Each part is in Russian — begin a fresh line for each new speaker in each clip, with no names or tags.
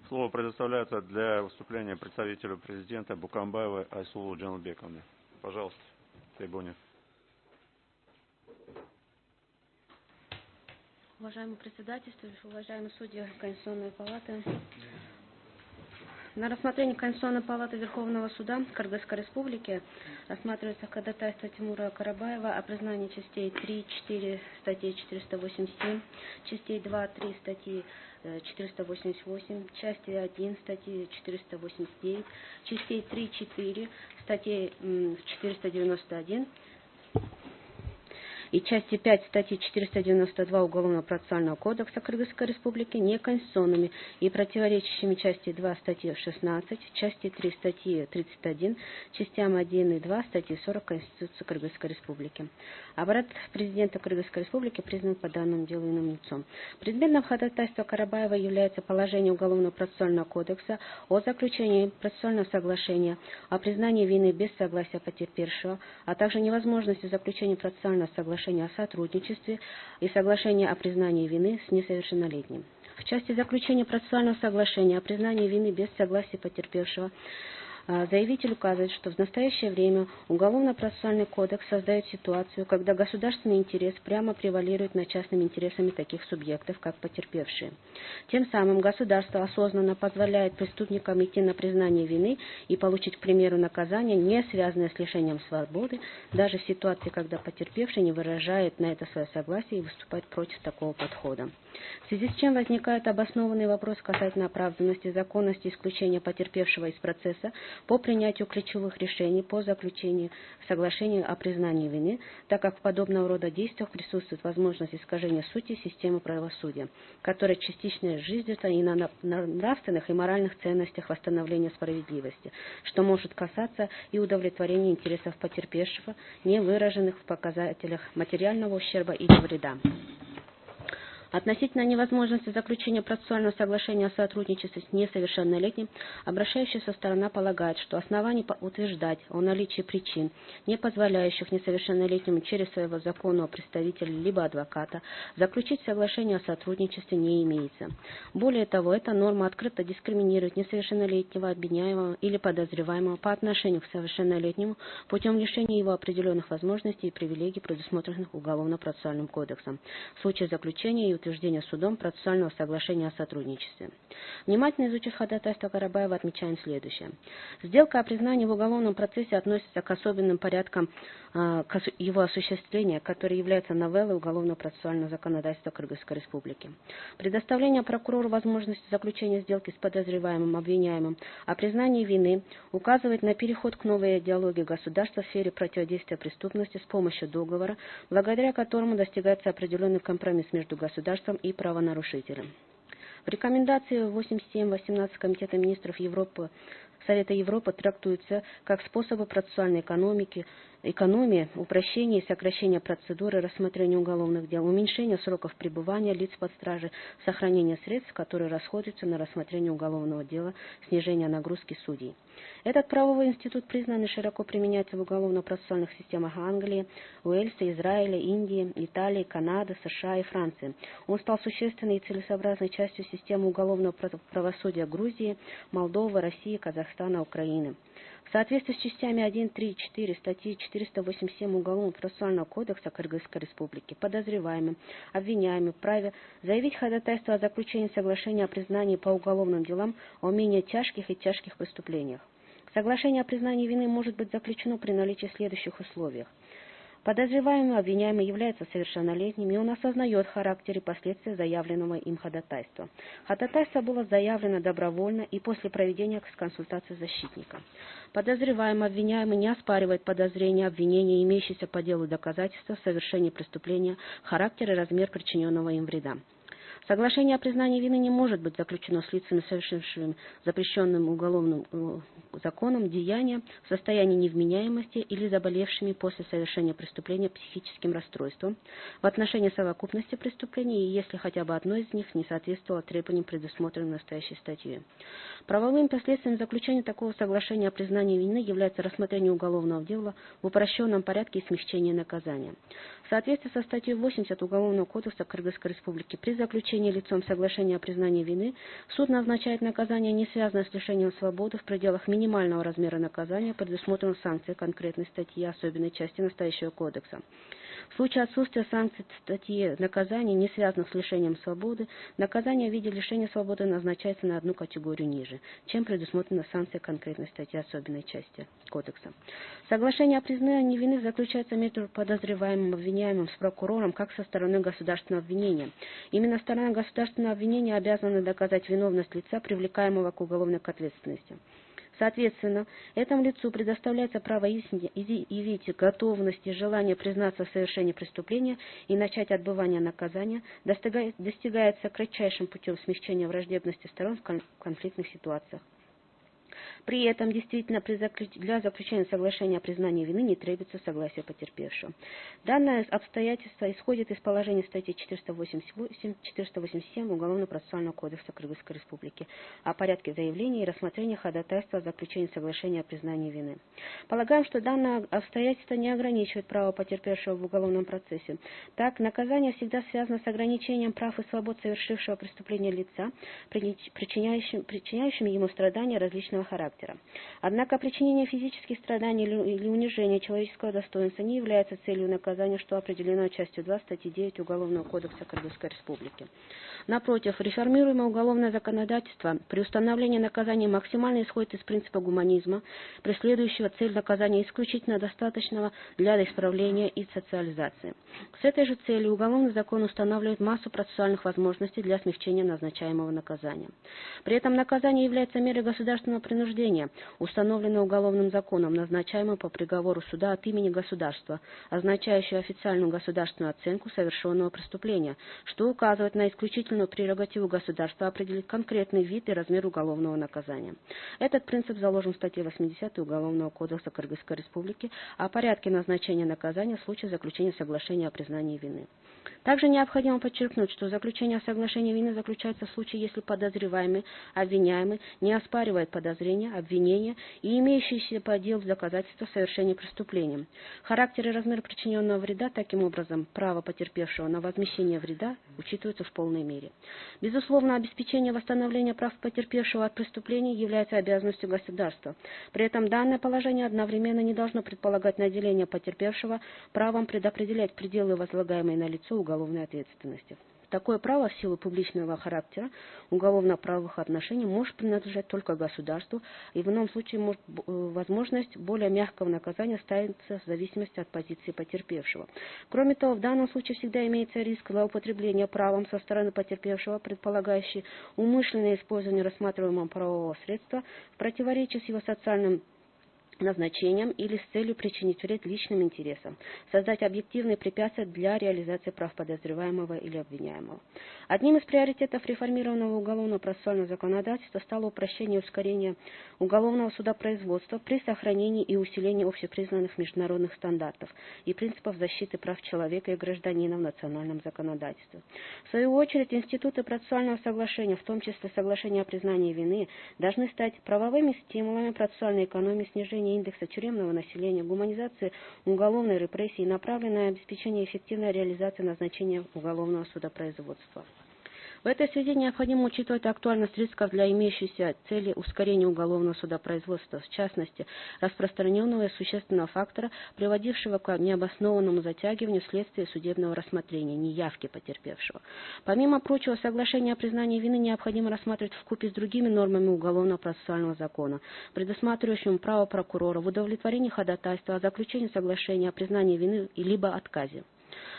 Слово предоставляется для выступления представителю президента Букамбаевой Айсулу Джанубековне. Пожалуйста, в трибуне.
Уважаемый председатель, уважаемые судьи Конституционной палаты, на рассмотрение Конституционной палаты Верховного суда Кыргызской Республики рассматривается ходатайство Тимура Карабаева о признании частей 3-4 статьи 487, частей 2-3 статьи 488, части 1 статьи 489, частей 3-4 статьи 491 и части 5 статьи 492 Уголовного процессуального кодекса Кыргызской Республики неконституционными и противоречащими части 2 статьи 16, части 3 статьи 31, частям 1 и 2 статьи 40 Конституции Кыргызской Республики. Аппарат президента Кыргызской Республики признан по данному делу иным лицом. Предметом ходатайства Карабаева является положение Уголовного процессуального кодекса о заключении процессуального соглашения о признании вины без согласия потерпевшего, а также невозможности заключения процессуального соглашения о сотрудничестве и соглашения о признании вины с несовершеннолетним. В части заключения процессуального соглашения о признании вины без согласия потерпевшего заявитель указывает, что в настоящее время Уголовно-процессуальный кодекс создает ситуацию, когда государственный интерес прямо превалирует над частными интересами таких субъектов, как потерпевшие. Тем самым государство осознанно позволяет преступникам идти на признание вины и получить, к примеру, наказание, не связанное с лишением свободы, даже в ситуации, когда потерпевший не выражает на это свое согласие и выступает против такого подхода. В связи с чем возникает обоснованный вопрос касательно оправданности и законности исключения потерпевшего из процесса по принятию ключевых решений по заключению соглашения о признании вины, так как в подобного рода действиях присутствует возможность искажения сути системы правосудия, которая частично зиждется и на нравственных и моральных ценностях восстановления справедливости, что может касаться и удовлетворения интересов потерпевшего, не выраженных в показателях материального ущерба или вреда. Относительно невозможности заключения процессуального соглашения о сотрудничестве с несовершеннолетним, обращающаяся сторона полагает, что оснований утверждать о наличии причин, не позволяющих несовершеннолетнему через своего законного представителя либо адвоката заключить соглашение о сотрудничестве, не имеется. Более того, эта норма открыто дискриминирует несовершеннолетнего обвиняемого или подозреваемого по отношению к совершеннолетнему путем лишения его определенных возможностей и привилегий, предусмотренных Уголовно-процессуальным кодексом, в случае заключения и утверждения судом процессуального соглашения о сотрудничестве. Внимательно изучив ходатайство Карабаева, отмечаем следующее. Сделка о признании в уголовном процессе относится к особенным порядкам его осуществления, которые являются новеллой уголовно-процессуального законодательства Кыргызской Республики. Предоставление прокурору возможности заключения сделки с подозреваемым, обвиняемым о признании вины указывает на переход к новой идеологии государства в сфере противодействия преступности с помощью договора, благодаря которому достигается определенный компромисс между государством и правонарушителем. В рекомендации 87-18 Комитета министров Совета Европы трактуются как способы процессуальной экономии, упрощения и сокращения процедуры рассмотрения уголовных дел, уменьшения сроков пребывания лиц под стражей, сохранения средств, которые расходуются на рассмотрение уголовного дела, снижения нагрузки судей. Этот правовой институт признан и широко применяется в уголовно-процессуальных системах Англии, Уэльса, Израиля, Индии, Италии, Канады, США и Франции. Он стал существенной и целесообразной частью системы уголовного правосудия Грузии, Молдовы, России, Казахстана, Украины. В соответствии с частями 1, 3, 4 статьи 487 Уголовно-процессуального кодекса Кыргызской Республики подозреваемым, обвиняемым вправе заявить ходатайство о заключении соглашения о признании по уголовным делам о менее тяжких и тяжких преступлениях. Соглашение о признании вины может быть заключено при наличии следующих условиях. Подозреваемый обвиняемый является совершеннолетним, и он осознает характер и последствия заявленного им ходатайства. Ходатайство было заявлено добровольно и после проведения консультации защитника. Подозреваемый обвиняемый не оспаривает подозрения, обвинения, имеющиеся по делу доказательства в совершении преступления, характер и размер причиненного им вреда. Соглашение о признании вины не может быть заключено с лицами, совершившими запрещенным уголовным законом деяния в состоянии невменяемости или заболевшими после совершения преступления психическим расстройством в отношении совокупности преступлений, и если хотя бы одно из них не соответствовало требованиям, предусмотренным настоящей статьей. Правовым последствием заключения такого соглашения о признании вины является рассмотрение уголовного дела в упрощенном порядке и смягчение наказания. В соответствии со статьей 80 Уголовного кодекса Кыргызской Республики при заключении заключения лицом соглашения о признании вины, суд назначает наказание, не связанное с лишением свободы, в пределах минимального размера наказания, предусмотренного санкцией конкретной статьи особенной части настоящего кодекса. В случае отсутствия санкций статьи наказания, не связанных с лишением свободы, наказание в виде лишения свободы назначается на одну категорию ниже, чем предусмотрена санкция конкретной статьи особенной части кодекса. Соглашение о признании вины заключается между подозреваемым, обвиняемым с прокурором как со стороны государственного обвинения. Именно сторона государственного обвинения обязана доказать виновность лица, привлекаемого к уголовной ответственности. Соответственно, этому лицу предоставляется право явить готовность и желание признаться в совершении преступления и начать отбывание наказания, достигается кратчайшим путем смягчения враждебности сторон в конфликтных ситуациях. При этом действительно для заключения соглашения о признании вины не требуется согласие потерпевшего. Данное обстоятельство исходит из положения статьи 488-487 Уголовно-процессуального кодекса Кыргызской Республики о порядке заявления и рассмотрения ходатайства о заключении соглашения о признании вины. Полагаем, что данное обстоятельство не ограничивает право потерпевшего в уголовном процессе. Так, наказание всегда связано с ограничением прав и свобод совершившего преступления лица, причиняющими ему страдания различного характера. Однако причинение физических страданий или унижение человеческого достоинства не является целью наказания, что определено частью 2 статьи 9 Уголовного кодекса Кыргызской Республики. Напротив, реформируемое уголовное законодательство при установлении наказания максимально исходит из принципа гуманизма, преследующего цель наказания исключительно достаточного для исправления и социализации. С этой же целью уголовный закон устанавливает массу процессуальных возможностей для смягчения назначаемого наказания. При этом наказание является мерой государственного принуждения, установленной уголовным законом, назначаемым по приговору суда от имени государства, означающую официальную государственную оценку совершенного преступления, что указывает на исключительную прерогативу государства определить конкретный вид и размер уголовного наказания. Этот принцип заложен в статье 80 Уголовного кодекса Кыргызской Республики о порядке назначения наказания в случае заключения соглашения о признании вины. Также необходимо подчеркнуть, что заключение соглашения вины заключается в случае, если подозреваемый, обвиняемый не оспаривает подозрения, обвинения и имеющиеся по делу доказательства совершения преступления. Характер и размер причиненного вреда, таким образом, право потерпевшего на возмещение вреда учитываются в полной мере. Безусловно, обеспечение восстановления прав потерпевшего от преступления является обязанностью государства. При этом данное положение одновременно не должно предполагать наделение потерпевшего правом предопределять пределы возлагаемой на лицо уголовной ответственности. Такое право в силу публичного характера уголовно-правовых отношений может принадлежать только государству, и в ином случае возможность более мягкого наказания ставится в зависимости от позиции потерпевшего. Кроме того, в данном случае всегда имеется риск злоупотребления правом со стороны потерпевшего, предполагающий умышленное использование рассматриваемого правового средства в противоречии с его социальным назначением или с целью причинить вред личным интересам, создать объективные препятствия для реализации прав подозреваемого или обвиняемого. Одним из приоритетов реформированного уголовно-процессуального законодательства стало упрощение и ускорение уголовного судопроизводства при сохранении и усилении общепризнанных международных стандартов и принципов защиты прав человека и гражданина в национальном законодательстве. В свою очередь, институты процессуального соглашения, в том числе соглашения о признании вины, должны стать правовыми стимулами процессуальной экономии, снижения индекса тюремного населения, гуманизации уголовной репрессии, направленной на обеспечение эффективной реализации назначения уголовного судопроизводства. В этой связи необходимо учитывать актуальность рисков для имеющейся цели ускорения уголовного судопроизводства, в частности, распространенного и существенного фактора, приводившего к необоснованному затягиванию следствия судебного рассмотрения, неявки потерпевшего. Помимо прочего, соглашение о признании вины необходимо рассматривать вкупе с другими нормами уголовно-процессуального закона, предусматривающим право прокурора в удовлетворении ходатайства о заключении соглашения о признании вины либо отказе.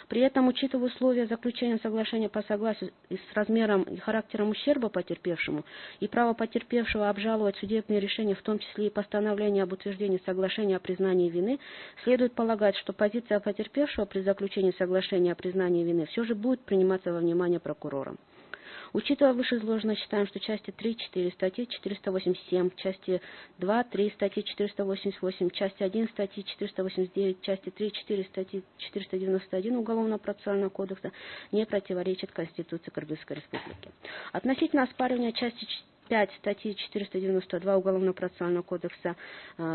При этом, учитывая условия заключения соглашения по согласию с размером и характером ущерба потерпевшему и право потерпевшего обжаловать судебные решения, в том числе и постановление об утверждении соглашения о признании вины, следует полагать, что позиция потерпевшего при заключении соглашения о признании вины все же будет приниматься во внимание прокурором. Учитывая вышеизложенное, считаем, что части 3-4 статьи 487, части 2-3 статьи 488, части 1 статьи 489, части 3-4 статьи 491 Уголовно-процессуального кодекса не противоречат Конституции Кыргызской Республики. Относительно оспаривания части 5 статьи 492 Уголовно-процессуального кодекса,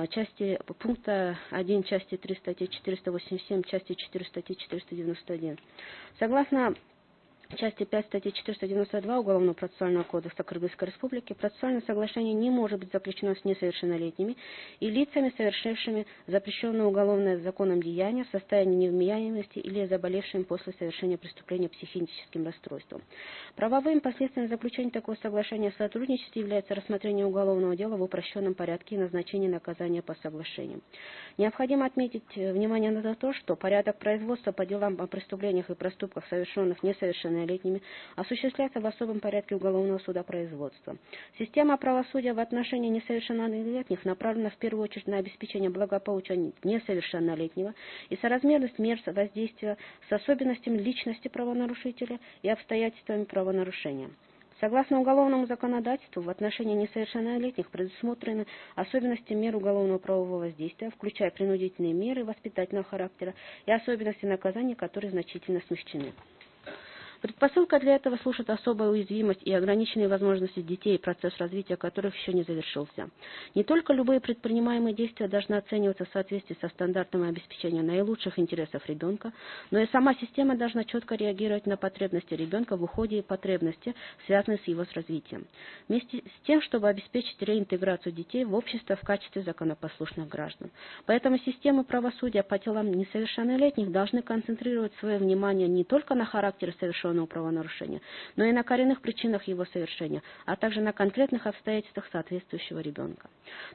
части пункта 1 части 3 статьи 487, части 4 статьи 491. Согласно части 5 статьи 492 Уголовного процессуального кодекса Кыргызской Республики процессуальное соглашение не может быть заключено с несовершеннолетними и лицами, совершившими запрещенное уголовное законом деяние в состоянии невменяемости или заболевшими после совершения преступления психическим расстройством. Правовым последствием заключения такого соглашения о сотрудничестве является рассмотрение уголовного дела в упрощенном порядке и назначение наказания по соглашению. Необходимо отметить внимание на то, что порядок производства по делам о преступлениях и проступках, совершенных несовершеннолетними, осуществляется в особом порядке уголовного судопроизводства. Система правосудия в отношении несовершеннолетних направлена в первую очередь на обеспечение благополучия несовершеннолетнего и соразмерность мер воздействия с особенностями личности правонарушителя и обстоятельствами правонарушения. Согласно уголовному законодательству, в отношении несовершеннолетних предусмотрены особенности мер уголовного правового воздействия, включая принудительные меры воспитательного характера и особенности наказания, которые значительно смягчены. Предпосылка для этого служит особая уязвимость и ограниченные возможности детей, процесс развития которых еще не завершился. Не только любые предпринимаемые действия должны оцениваться в соответствии со стандартами обеспечения наилучших интересов ребенка, но и сама система должна четко реагировать на потребности ребенка в уходе и потребности, связанные с его развитием. Вместе с тем, чтобы обеспечить реинтеграцию детей в общество в качестве законопослушных граждан. Поэтому системы правосудия по делам несовершеннолетних должны концентрировать свое внимание не только на характере совершенного правонарушения, но и на коренных причинах его совершения, а также на конкретных обстоятельствах соответствующего ребенка.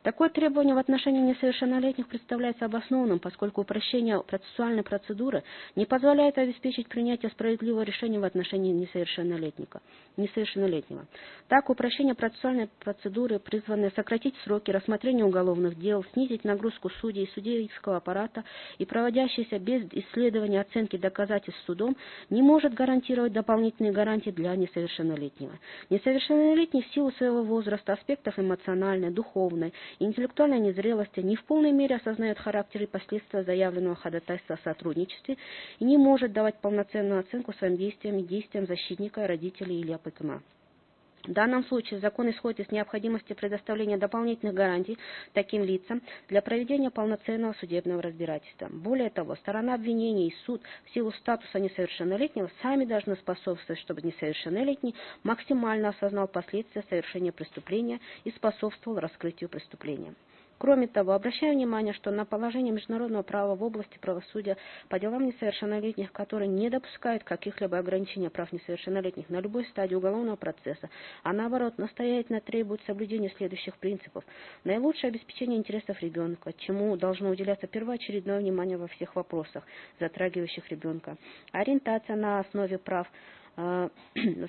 Такое требование в отношении несовершеннолетних представляется обоснованным, поскольку упрощение процессуальной процедуры не позволяет обеспечить принятие справедливого решения в отношении несовершеннолетнего. Так, упрощение процессуальной процедуры, призванное сократить сроки рассмотрения уголовных дел, снизить нагрузку судей и судейского аппарата и проводящейся без исследования оценки доказательств судом, не может гарантировать дополнительные гарантии для несовершеннолетнего. Несовершеннолетний в силу своего возраста, аспектов эмоциональной, духовной и интеллектуальной незрелости не в полной мере осознает характер и последствия заявленного ходатайства о сотрудничестве и не может давать полноценную оценку своим действиям и действиям защитника, родителей или опекуна. В данном случае закон исходит из необходимости предоставления дополнительных гарантий таким лицам для проведения полноценного судебного разбирательства. Более того, сторона обвинения и суд в силу статуса несовершеннолетнего сами должны способствовать, чтобы несовершеннолетний максимально осознал последствия совершения преступления и способствовал раскрытию преступления. Кроме того, обращаю внимание, что на положение международного права в области правосудия по делам несовершеннолетних, которые не допускают каких-либо ограничений прав несовершеннолетних на любой стадии уголовного процесса, а наоборот настоятельно требует соблюдения следующих принципов. Наилучшее обеспечение интересов ребенка, чему должно уделяться первоочередное внимание во всех вопросах, затрагивающих ребенка. Ориентация на основе прав,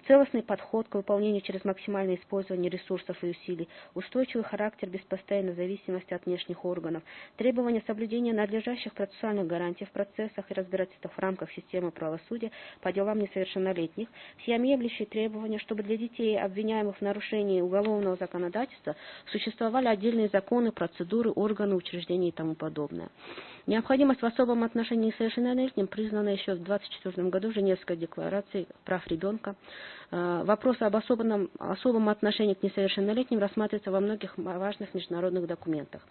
целостный подход к выполнению через максимальное использование ресурсов и усилий, устойчивый характер без постоянной зависимости от внешних органов, требования соблюдения надлежащих процессуальных гарантий в процессах и разбирательствах в рамках системы правосудия по делам несовершеннолетних, всеобъемлющие требования, чтобы для детей, обвиняемых в нарушении уголовного законодательства, существовали отдельные законы, процедуры, органы, учреждения и тому подобное. Необходимость в особом отношении к несовершеннолетним признана еще в 1924 году Женевской декларацией прав ребенка. Вопрос об особом отношении к несовершеннолетним рассматривается во многих важных международных документах.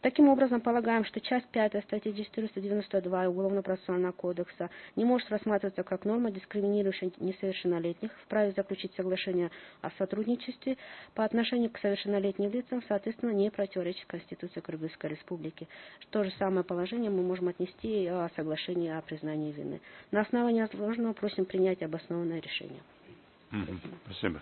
Таким образом, полагаем, что часть 5 статьи 492 Уголовно-процессуального кодекса не может рассматриваться как норма, дискриминирующая несовершеннолетних, вправе заключить соглашение о сотрудничестве по отношению к совершеннолетним лицам, соответственно, не противоречит Конституции Кыргызской Республики. То же самое положение мы можем отнести и о соглашении о признании вины. На основании изложенного просим принять обоснованное решение.
Спасибо.